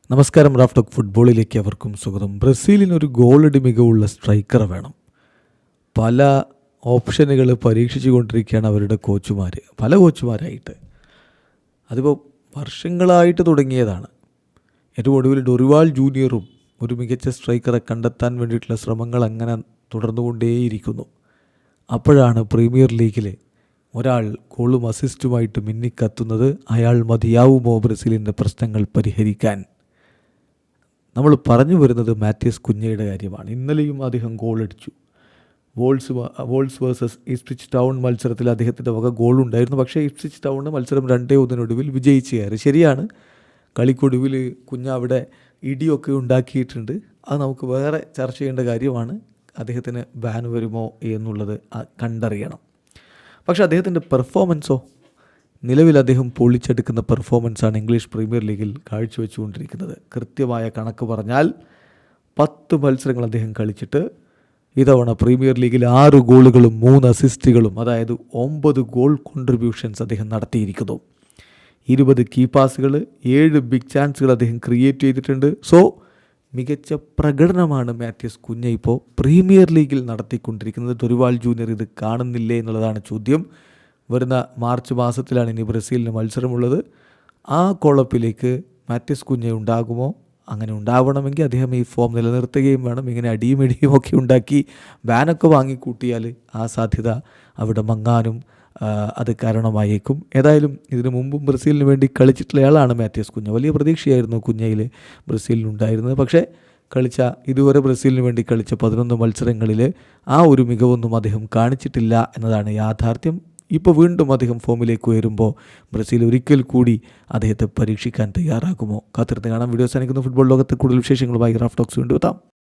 നമസ്കാരം. Raf talk ഫുട്ബോളിലേക്ക് അവർക്കും സ്വാഗതം. ബ്രസീലിനൊരു ഗോളടി മികവുള്ള സ്ട്രൈക്കർ വേണം. പല ഓപ്ഷനുകൾ പരീക്ഷിച്ചു കൊണ്ടിരിക്കുകയാണ് അവരുടെ പല കോച്ചുമാരായിട്ട്. അതിപ്പോൾ വർഷങ്ങളായിട്ട് തുടങ്ങിയതാണ്. ഏറ്റവും ഒടുവിൽ ഡൊറിവാൾ ജൂനിയറും ഒരു മികച്ച സ്ട്രൈക്കറെ കണ്ടെത്താൻ വേണ്ടിയിട്ടുള്ള ശ്രമങ്ങൾ അങ്ങനെ തുടർന്നുകൊണ്ടേയിരിക്കുന്നു. അപ്പോഴാണ് പ്രീമിയർ ലീഗിൽ ഒരാൾ ഗോളും അസിസ്റ്റുമായിട്ട് മിന്നിക്കത്തുന്നത്. അയാൾ മതിയാവുമോ ബ്രസീലിൻ്റെ പ്രശ്നങ്ങൾ പരിഹരിക്കാൻ? നമ്മൾ പറഞ്ഞു വരുന്നത് മാത്യൂസ് കുഞ്ഞയുടെ കാര്യമാണ്. ഇന്നലെയും അദ്ദേഹം ഗോളടിച്ചു. വോൾസ് വേഴ്സസ് ഇപ്സ്വിച്ച് ടൗൺ മത്സരത്തിൽ അദ്ദേഹത്തിൻ്റെ വക ഗോളുണ്ടായിരുന്നു. പക്ഷേ ഇപ്സ്വിച്ച് ടൗൺ മത്സരം 2-1 വിജയിച്ചു കയറി. ശരിയാണ്, കളിക്കൊടുവിൽ കുഞ്ഞ അവിടെ ഇടിയൊക്കെ ഉണ്ടാക്കിയിട്ടുണ്ട്. അത് നമുക്ക് വേറെ ചർച്ച ചെയ്യേണ്ട കാര്യമാണ്. അദ്ദേഹത്തിന് ബാൻ വരുമോ എന്നുള്ളത് കണ്ടറിയണം. പക്ഷേ അദ്ദേഹത്തിൻ്റെ പെർഫോമൻസോ, നിലവിൽ അദ്ദേഹം പൊളിച്ചെടുക്കുന്ന പെർഫോമൻസാണ് ഇംഗ്ലീഷ് പ്രീമിയർ ലീഗിൽ കാഴ്ചവെച്ചുകൊണ്ടിരിക്കുന്നത്. കൃത്യമായ കണക്ക് പറഞ്ഞാൽ 10 മത്സരങ്ങൾ അദ്ദേഹം കളിച്ചിട്ട് ഇതവണ പ്രീമിയർ ലീഗിൽ 6 ഗോളുകളും 3 അസിസ്റ്റുകളും, അതായത് 9 ഗോൾ കോൺട്രിബ്യൂഷൻസ് അദ്ദേഹം നടത്തിയിരിക്കുന്നു. 20 കീ പാസുകൾ, 7 ബിഗ് ചാൻസുകൾ അദ്ദേഹം ക്രിയേറ്റ് ചെയ്തിട്ടുണ്ട്. സോ മികച്ച പ്രകടനമാണ് മാത്യൂസ് കുഞ്ഞ ഇപ്പോൾ പ്രീമിയർ ലീഗിൽ നടത്തിക്കൊണ്ടിരിക്കുന്നത്. ഡൊറിവാൾ ജൂനിയർ ഇത് കാണുന്നില്ലേ എന്നുള്ളതാണ് ചോദ്യം. വരുന്ന മാർച്ച് മാസത്തിലാണ് ഇനി ബ്രസീലിന് മത്സരമുള്ളത്. ആ കോളപ്പിലേക്ക് മാത്യൂസ് കുഞ്ഞ ഉണ്ടാകുമോ? അങ്ങനെ ഉണ്ടാവണമെങ്കിൽ അദ്ദേഹം ഈ ഫോം നിലനിർത്തുകയും വേണം. ഇങ്ങനെ അടിയും ഇടിയും ഒക്കെ ഉണ്ടാക്കി ബാനൊക്കെ വാങ്ങിക്കൂട്ടിയാൽ ആ സാധ്യത അവിടെ മങ്ങാനും അത് കാരണമായേക്കും. ഏതായാലും ഇതിനു മുമ്പും ബ്രസീലിന് വേണ്ടി കളിച്ചിട്ടുള്ളയാളാണ് മാത്യൂസ് കുഞ്ഞ. വലിയ പ്രതീക്ഷയായിരുന്നു കുഞ്ഞയിൽ ബ്രസീലിനുണ്ടായിരുന്നത്. പക്ഷേ ഇതുവരെ ബ്രസീലിന് വേണ്ടി കളിച്ച 11 മത്സരങ്ങളിൽ ആ ഒരു മികവൊന്നും അദ്ദേഹം കാണിച്ചിട്ടില്ല എന്നതാണ് യാഥാർത്ഥ്യം. ഇപ്പോൾ വീണ്ടും അദ്ദേഹം ഫോമിലേക്ക് വരുമ്പോൾ ബ്രസീൽ ഒരിക്കൽ കൂടി അദ്ദേഹത്തെ പരീക്ഷിക്കാൻ തയ്യാറാകുമോ? കാത്തിരുന്ന് കാണാം. വീഡിയോ അവസാനിക്കുന്ന ഫുട്ബോൾ ലോകത്ത് കൂടുതൽ വിശേഷങ്ങളുമായി റാഫ് ടോക്സ് വീണ്ടും എത്താം.